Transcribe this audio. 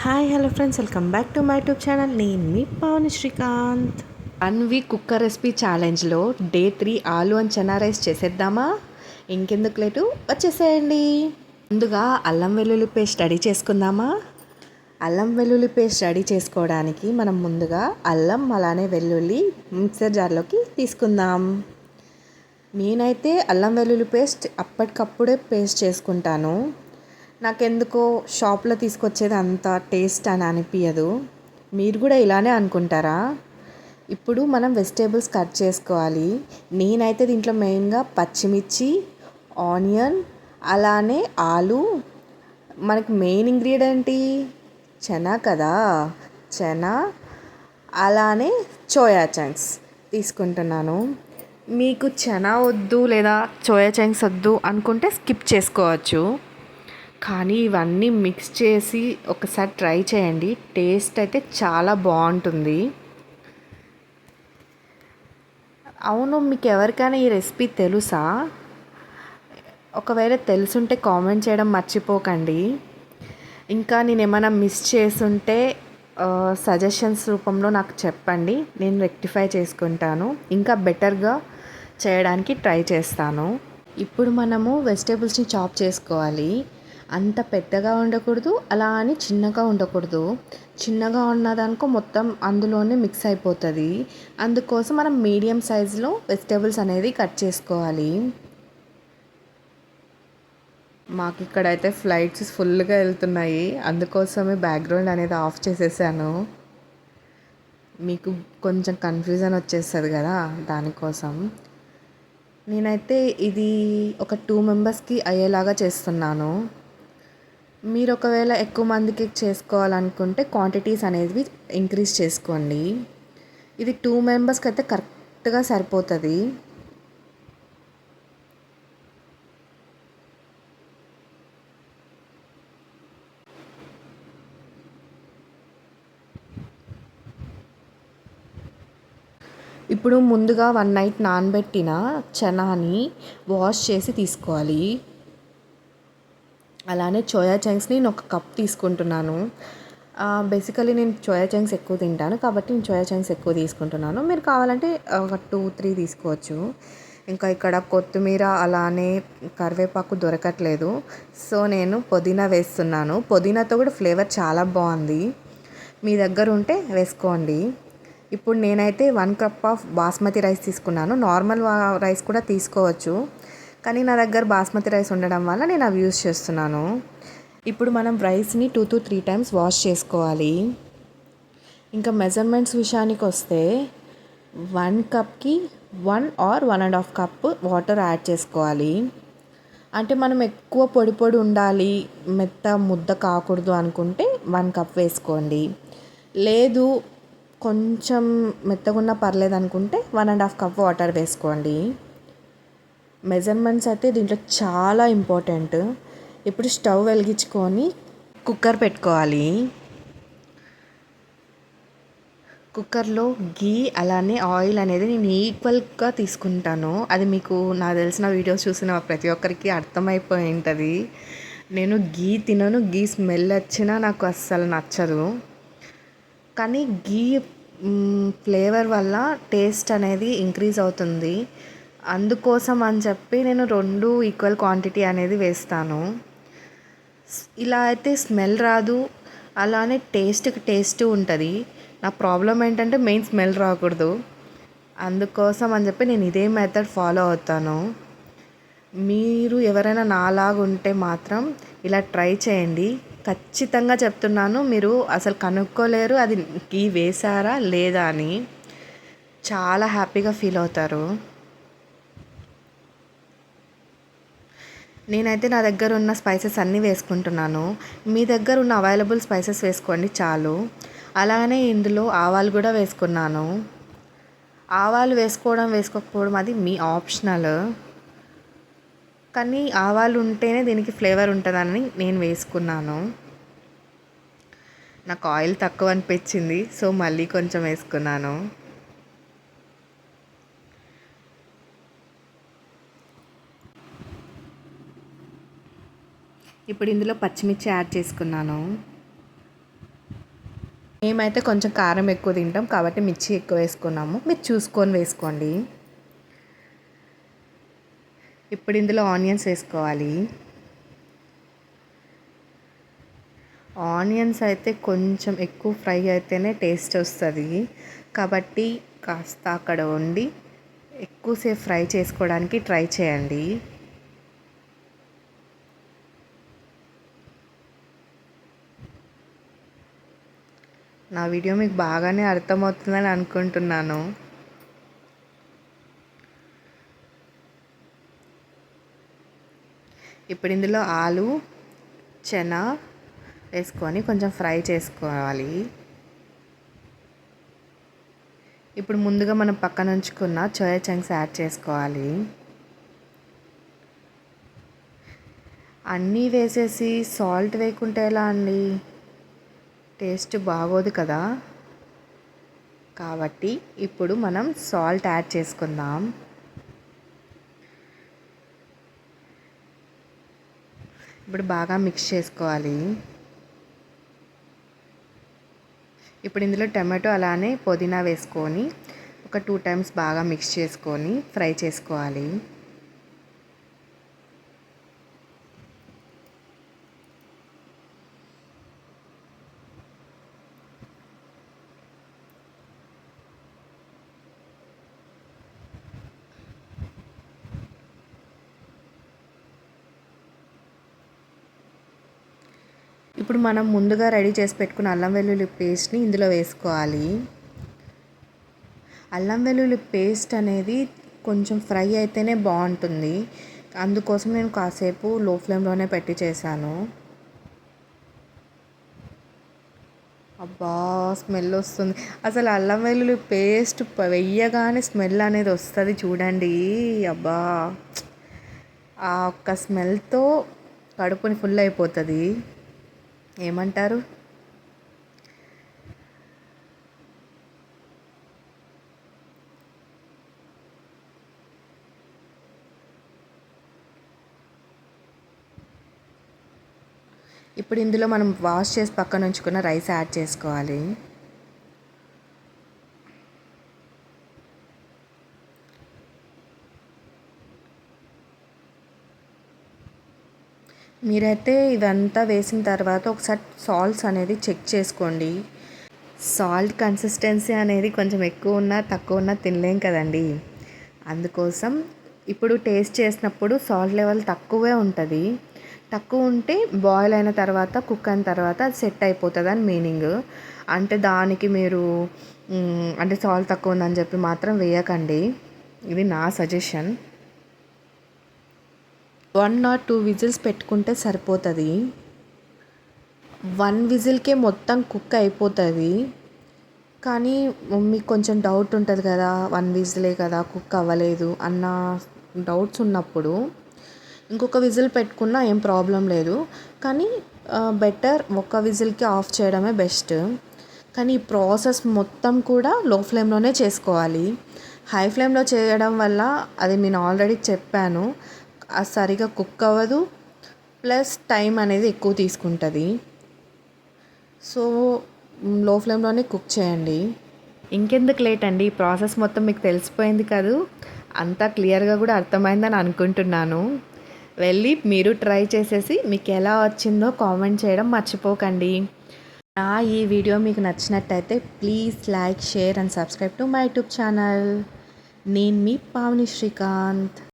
Hi hello friends, welcome back to my YouTube channel. నేను మీ Pavan Srikanth. 1 week cooker recipe ఛాలెంజ్లో day 3 ఆలు and chana rice చేసేద్దామా? ఇంకెందుకు లేటు, వచ్చేసేయండి. ముందుగా అల్లం వెల్లుల్లి పేస్ట్ రెడీ చేసుకుందామా? అల్లం వెల్లుల్లి పేస్ట్ రెడీ చేసుకోవడానికి మనం ముందుగా అల్లం అలానే వెల్లుల్లి మిక్సర్ జార్లోకి తీసుకుందాం. నేనైతే అల్లం వెల్లుల్లి పేస్ట్ అప్పటికప్పుడే పేస్ట్ చేసుకుంటాను. నాకెందుకో షాప్లో తీసుకొచ్చేది అంత టేస్ట్ అని అనిపించదు. మీరు కూడా ఇలానే అనుకుంటారా? ఇప్పుడు మనం వెజిటేబుల్స్ కట్ చేసుకోవాలి. నేనైతే దీంట్లో మెయిన్గా పచ్చిమిర్చి, ఆనియన్, అలానే ఆలు, మనకి మెయిన్ ఇంగ్రీడియంట్ చనా కదా, చనా అలానే సోయా చంక్స్ తీసుకుంటున్నాను. మీకు చనా వద్దు లేదా సోయా చంక్స్ వద్దు అనుకుంటే స్కిప్ చేసుకోవచ్చు. కానీ ఇవన్నీ మిక్స్ చేసి ఒకసారి ట్రై చేయండి. టేస్ట్ అయితే చాలా బాగుంటుంది. అవును, మీకు ఎవరికైనా ఈ రెసిపీ తెలుసా? ఒకవేళ తెలుసుంటే కామెంట్ చేయడం మర్చిపోకండి. ఇంకా నేను ఏమైనా మిస్ చేసుంటే సజెషన్స్ రూపంలో నాకు చెప్పండి. నేను రెక్టిఫై చేసుకుంటాను, ఇంకా బెటర్గా చేయడానికి ట్రై చేస్తాను. ఇప్పుడు మనము వెజిటేబుల్స్ని చాప్ చేసుకోవాలి. అంత పెద్దగా ఉండకూడదు, అలా అని చిన్నగా ఉండకూడదు. చిన్నగా ఉన్నదనుకో మొత్తం అందులోనే మిక్స్ అయిపోతుంది. అందుకోసం మనం మీడియం సైజులో వెజిటేబుల్స్ అనేది కట్ చేసుకోవాలి. మాకు ఇక్కడైతే ఫ్లైట్స్ ఫుల్గా వెళ్తున్నాయి, అందుకోసమే బ్యాక్గ్రౌండ్ అనేది ఆఫ్ చేసేసాను. మీకు కొంచెం కన్ఫ్యూజన్ వచ్చేస్తుంది కదా, దానికోసం. నేనైతే ఇది ఒక 2 మెంబర్స్కి అయ్యేలాగా చేస్తున్నాను. మీరు ఒకవేళ ఎక్కువ మందికి చేసుకోవాలనుకుంటే క్వాంటిటీస్ అనేవి ఇంక్రీజ్ చేసుకోండి. ఇది 2 మెంబర్స్కి అయితే కరెక్ట్గా సరిపోతుంది. ఇప్పుడు ముందుగా 1 నైట్ నానబెట్టిన చనాని వాష్ చేసి తీసుకోవాలి. అలానే సోయా చంక్స్ని నేను 1 కప్ తీసుకుంటున్నాను. బేసికలీ నేను సోయా చంక్స్ ఎక్కువ తింటాను కాబట్టి నేను సోయా చంక్స్ ఎక్కువ తీసుకుంటున్నాను. మీరు కావాలంటే ఒక 2-3 తీసుకోవచ్చు. ఇంకా ఇక్కడ కొత్తిమీర అలానే కరివేపాకు దొరకట్లేదు, సో నేను పుదీనా వేస్తున్నాను. పుదీనాతో కూడా ఫ్లేవర్ చాలా బాగుంది. మీ దగ్గర ఉంటే వేసుకోండి. ఇప్పుడు నేనైతే 1 కప్ ఆఫ్ బాస్మతి రైస్ తీసుకున్నాను. నార్మల్ రైస్ కూడా తీసుకోవచ్చు, కానీ నా దగ్గర బాస్మతి రైస్ ఉండడం వల్ల నేను అవి యూస్ చేస్తున్నాను. ఇప్పుడు మనం రైస్ని 2-3 టైమ్స్ వాష్ చేసుకోవాలి. ఇంకా మెజర్మెంట్స్ విషయానికి వస్తే 1 కప్కి 1 ఆర్ 1.5 కప్ వాటర్ యాడ్ చేసుకోవాలి. అంటే మనం ఎక్కువ పొడి పొడి ఉండాలి, మెత్త ముద్ద కాకూడదు అనుకుంటే 1 కప్ వేసుకోండి. లేదు కొంచెం మెత్తగున్నా పర్లేదు అనుకుంటే 1.5 కప్ వాటర్ వేసుకోండి. మెజర్మెంట్స్ అయితే దీంట్లో చాలా ఇంపార్టెంట్. ఇప్పుడు స్టవ్ వెలిగించుకొని కుక్కర్ పెట్టుకోవాలి. కుక్కర్లో గీ అలానే ఆయిల్ అనేది నేను ఈక్వల్గా తీసుకుంటాను. అది మీకు నాకు తెలిసిన వీడియోస్ చూసిన ప్రతి ఒక్కరికి అర్థమైపోయి ఉంటుంది. నేను గీ తినను, గీ స్మెల్ వచ్చినా నాకు అస్సలు నచ్చదు. కానీ గీ ఫ్లేవర్ వల్ల టేస్ట్ అనేది ఇంక్రీజ్ అవుతుంది. అందుకోసం అని చెప్పి నేను 2 ఈక్వల్ క్వాంటిటీ అనేది వేస్తాను. ఇలా అయితే స్మెల్ రాదు, అలానే టేస్ట్ ఉంటుంది. నా ప్రాబ్లం ఏంటంటే మెయిన్ స్మెల్ రాకూడదు. అందుకోసం అని చెప్పి నేను ఇదే మెథడ్ ఫాలో అవుతాను. మీరు ఎవరైనా నాలాగా ఉంటే మాత్రం ఇలా ట్రై చేయండి. ఖచ్చితంగా చెప్తున్నాను, మీరు అసలు కనుక్కోలేరు అది గీ వేసారా లేదా అని. చాలా హ్యాపీగా ఫీల్ అవుతారు. నేనైతే నా దగ్గర ఉన్న స్పైసెస్ అన్నీ వేసుకుంటున్నాను. మీ దగ్గర ఉన్న అవైలబుల్ స్పైసెస్ వేసుకోండి చాలు. అలానే ఇందులో ఆవాలు కూడా వేసుకున్నాను. ఆవాలు వేసుకోవడం వేసుకోకపోవడం అది మీ ఆప్షనల్, కానీ ఆవాలు ఉంటేనే దీనికి ఫ్లేవర్ ఉంటుందని నేను వేసుకున్నాను. నాకు ఆయిల్ తక్కువ అనిపించింది, సో మళ్ళీ కొంచెం వేసుకున్నాను. ఇప్పుడు ఇందులో పచ్చిమిర్చి యాడ్ చేసుకున్నాను. మేమైతే కొంచెం కారం ఎక్కువ తింటాం కాబట్టి మిర్చి ఎక్కువ వేసుకున్నాము, మీరు చూసుకొని వేసుకోండి. ఇప్పుడు ఇందులో ఆనియన్స్ వేసుకోవాలి. ఆనియన్స్ అయితే కొంచెం ఎక్కువ ఫ్రై అయితేనే టేస్ట్ వస్తుంది, కాబట్టి కాస్త అక్కడ వండి ఎక్కువసేపు ఫ్రై చేసుకోవడానికి ట్రై చేయండి. నా వీడియో మీకు బాగానే అర్థమవుతుందని అనుకుంటున్నాను. ఇప్పుడు ఇందులో ఆలు చెనా వేసుకొని కొంచెం ఫ్రై చేసుకోవాలి. ఇప్పుడు ముందుగా మనం పక్కన ఉంచుకున్న సోయా చంక్స్ యాడ్ చేసుకోవాలి. అన్నీ వేసేసి సాల్ట్ వేయకుంటే ఎలా అండి, టేస్ట్ బాగోదు కదా. కాబట్టి ఇప్పుడు మనం సాల్ట్ యాడ్ చేసుకుందాం. ఇప్పుడు బాగా మిక్స్ చేసుకోవాలి. ఇప్పుడు ఇందులో టమాటో అలానే పుదీనా వేసుకొని ఒక 2 టైమ్స్ బాగా మిక్స్ చేసుకొని ఫ్రై చేసుకోవాలి. ఇప్పుడు మనం ముందుగా రెడీ చేసి పెట్టుకున్న అల్లం వెల్లుల్లి పేస్ట్ని ఇందులో వేసుకోవాలి. అల్లం వెల్లుల్లి పేస్ట్ అనేది కొంచెం ఫ్రై అయితేనే బాగుంటుంది, అందుకోసం నేను కాసేపు లో ఫ్లేమ్లోనే పెట్టి చేశాను. అబ్బా స్మెల్ వస్తుంది, అసలు అల్లం వెల్లుల్లి పేస్ట్ వెయ్యగానే స్మెల్ అనేది వస్తుంది చూడండి. అబ్బా ఆ ఒక్క స్మెల్తో కడుపుని ఫుల్ అయిపోతుంది. ఏమంటారు? ఇప్పుడు ఇందులో మనం వాష్ చేసి పక్కన ఉంచుకున్న రైస్ యాడ్ చేసుకోవాలి. మీరైతే ఇదంతా వేసిన తర్వాత ఒకసారి సాల్ట్స్ అనేది చెక్ చేసుకోండి. సాల్ట్ కన్సిస్టెన్సీ అనేది కొంచెం ఎక్కువ ఉన్నా తక్కువ ఉన్నా తినలేం కదండి. అందుకోసం ఇప్పుడు టేస్ట్ చేసినప్పుడు సాల్ట్ లెవెల్ తక్కువే ఉంటుంది. తక్కువ ఉంటే బాయిల్ అయిన తర్వాత కుక్ అయిన తర్వాత అది సెట్ అయిపోతుంది అని మీనింగ్. అంటే దానికి మీరు అంటే సాల్ట్ తక్కువ ఉందని చెప్పి మాత్రం వేయకండి, ఇది నా సజెషన్. 1 or 2 విజిల్స్ పెట్టుకుంటే సరిపోతుంది. 1 విజిల్కే మొత్తం కుక్ అయిపోతుంది. కానీ మీకు కొంచెం డౌట్ ఉంటుంది కదా, 1 విజిలే కదా కుక్ అవ్వలేదు అన్న డౌట్స్ ఉన్నప్పుడు ఇంకొక విజిల్ పెట్టుకున్నా ఏం ప్రాబ్లం లేదు. కానీ బెటర్ ఒక విజిల్కి ఆఫ్ చేయడమే బెస్ట్. కానీ ఈ ప్రాసెస్ మొత్తం కూడా లో ఫ్లేమ్లోనే చేసుకోవాలి. హై ఫ్లేమ్లో చేయడం వల్ల అది నేను ఆల్రెడీ చెప్పాను, అది సరిగా కుక్ అవ్వదు, ప్లస్ టైం అనేది ఎక్కువ తీసుకుంటుంది. సో లో ఫ్లేమ్లోనే కుక్ చేయండి. ఇంకెందుకు లేట్ అండి, ఈ ప్రాసెస్ మొత్తం మీకు తెలిసిపోయింది కదూ, అంతా క్లియర్గా కూడా అర్థమైందని అనుకుంటున్నాను. వెళ్ళి మీరు ట్రై చేసేసి మీకు ఎలా వచ్చిందో కామెంట్ చేయడం మర్చిపోకండి. నా ఈ వీడియో మీకు నచ్చినట్టయితే please like, share and subscribe to my YouTube channel. నేను మీ పావని శ్రీకాంత్.